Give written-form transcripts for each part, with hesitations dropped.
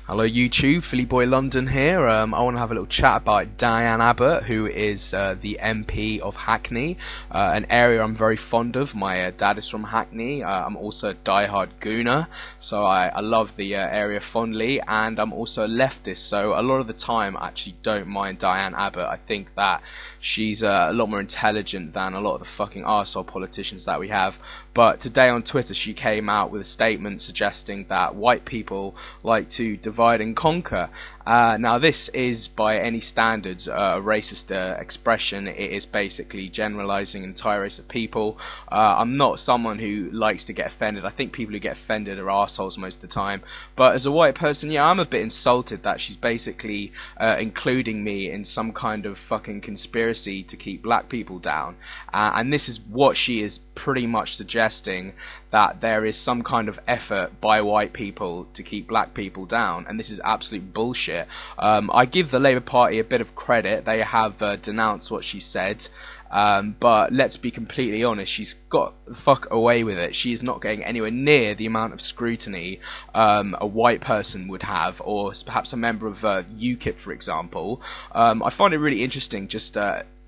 Hello YouTube, Philly Boy London here. I want to have a little chat about Diane Abbott, who is the MP of Hackney, an area I'm very fond of. My dad is from Hackney. I'm also a die-hard Gooner, so I love the area fondly, and I'm also a leftist, so a lot of the time I actually don't mind Diane Abbott. I think that she's a lot more intelligent than a lot of the fucking arsehole politicians that we have. But today on Twitter she came out with a statement suggesting that white people like to divide and conquer. Now this is by any standards a racist expression. It is basically generalizing an entire race of people. I'm not someone who likes to get offended. I think people who get offended are arseholes most of the time. But as a white person, yeah, I'm a bit insulted that she's basically including me in some kind of fucking conspiracy to keep black people down. And this is what she is pretty much suggesting, that there is some kind of effort by white people to keep black people down, and this is absolute bullshit. I give the Labour Party a bit of credit. They have denounced what she said, but let's be completely honest, she's got the fuck away with it. She is not getting anywhere near the amount of scrutiny a white person would have, or perhaps a member of UKIP, for example. I find it really interesting, just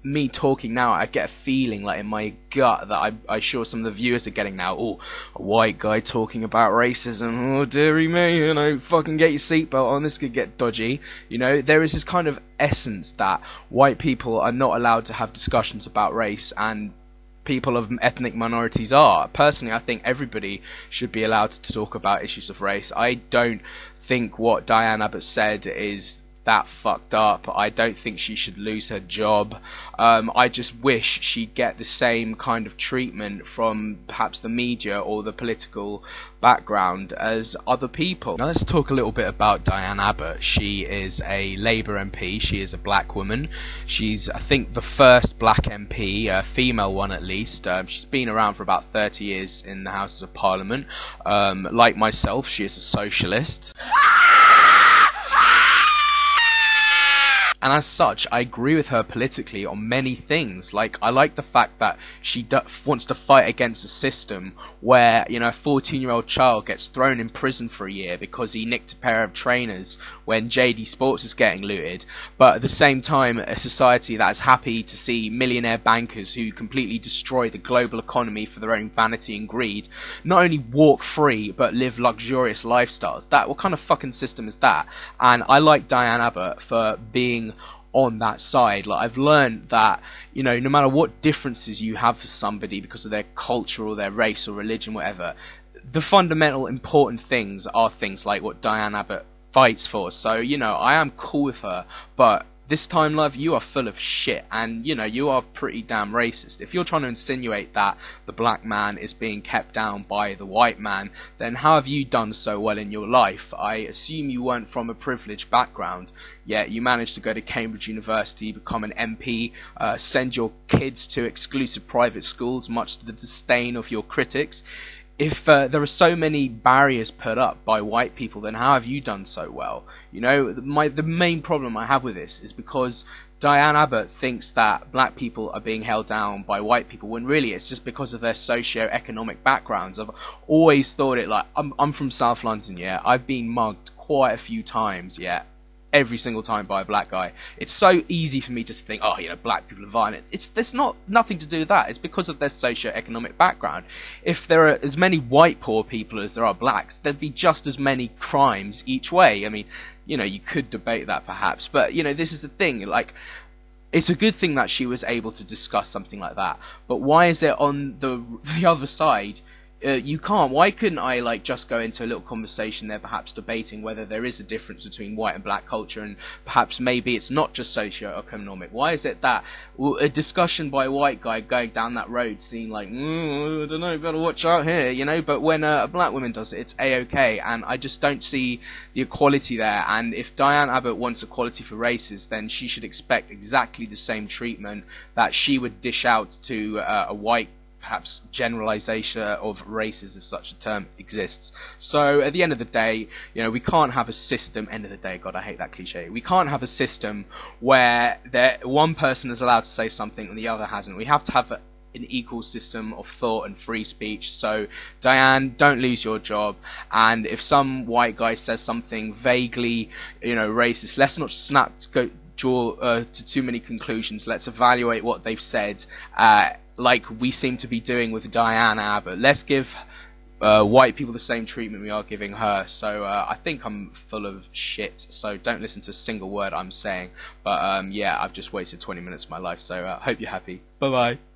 me talking now, I get a feeling like in my gut that I'm sure some of the viewers are getting now. Oh, a white guy talking about racism, oh dearie me, you know, fucking get your seatbelt on, this could get dodgy. You know, there is this kind of essence that white people are not allowed to have discussions about race, and people of ethnic minorities are. Personally, I think everybody should be allowed to talk about issues of race. I don't think what Diane Abbott said is that fucked up. I don't think she should lose her job. I just wish she'd get the same kind of treatment from perhaps the media or the political background as other people. Now let's talk a little bit about Diane Abbott. She is a Labour MP. She is a black woman. She's, I think, the first black MP, a female one at least. She's been around for about 30 years in the Houses of Parliament. Like myself, she is a socialist. And as such, I agree with her politically on many things. Like, I like the fact that she wants to fight against a system where, you know, a 14-year-old child gets thrown in prison for a year because he nicked a pair of trainers when JD Sports is getting looted. But at the same time, a society that is happy to see millionaire bankers who completely destroy the global economy for their own vanity and greed not only walk free, but live luxurious lifestyles. What kind of fucking system is that? And I like Diane Abbott for being on that side. Like, I've learned that, you know, no matter what differences you have for somebody because of their culture or their race or religion, whatever, the fundamental important things are things like what Diane Abbott fights for. So, you know, I am cool with her, but this time, love, you are full of shit, and, you know, you are pretty damn racist. If you're trying to insinuate that the black man is being kept down by the white man, then how have you done so well in your life? I assume you weren't from a privileged background, yet you managed to go to Cambridge University, become an MP, send your kids to exclusive private schools, much to the disdain of your critics. If there are so many barriers put up by white people, then how have you done so well? You know, the main problem I have with this is because Diane Abbott thinks that black people are being held down by white people, when really it's just because of their socio-economic backgrounds. I've always thought it like, I'm from South London, yeah, I've been mugged quite a few times, yeah, every single time by a black guy. It's so easy for me just to think, oh, you know, black people are violent. There's nothing to do with that. It's because of their socio-economic background. If there are as many white poor people as there are blacks, there'd be just as many crimes each way. I mean, you know, you could debate that perhaps, but, you know, this is the thing, like, it's a good thing that she was able to discuss something like that, but why is it on the other side? You can't. Why couldn't I, like, just go into a little conversation there, perhaps debating whether there is a difference between white and black culture, and perhaps maybe it's not just socio-economic? Why is it that a discussion by a white guy going down that road seem like, I don't know, better watch out here, you know, but when a black woman does it, it's A-okay, and I just don't see the equality there. And if Diane Abbott wants equality for races, then she should expect exactly the same treatment that she would dish out to a white, perhaps, generalization of races, if such a term exists. So at the end of the day, you know, we can't have a system, end of the day, God, I hate that cliche, we can't have a system where one person is allowed to say something and the other hasn't. We have to have an equal system of thought and free speech. So Diane, don't lose your job, and if some white guy says something vaguely, racist, let's not draw to too many conclusions. Let's evaluate what they've said, like we seem to be doing with Diane Abbott. Let's give white people the same treatment we are giving her. So I think I'm full of shit, so don't listen to a single word I'm saying. But yeah, I've just wasted 20 minutes of my life, so hope you're happy. Bye bye.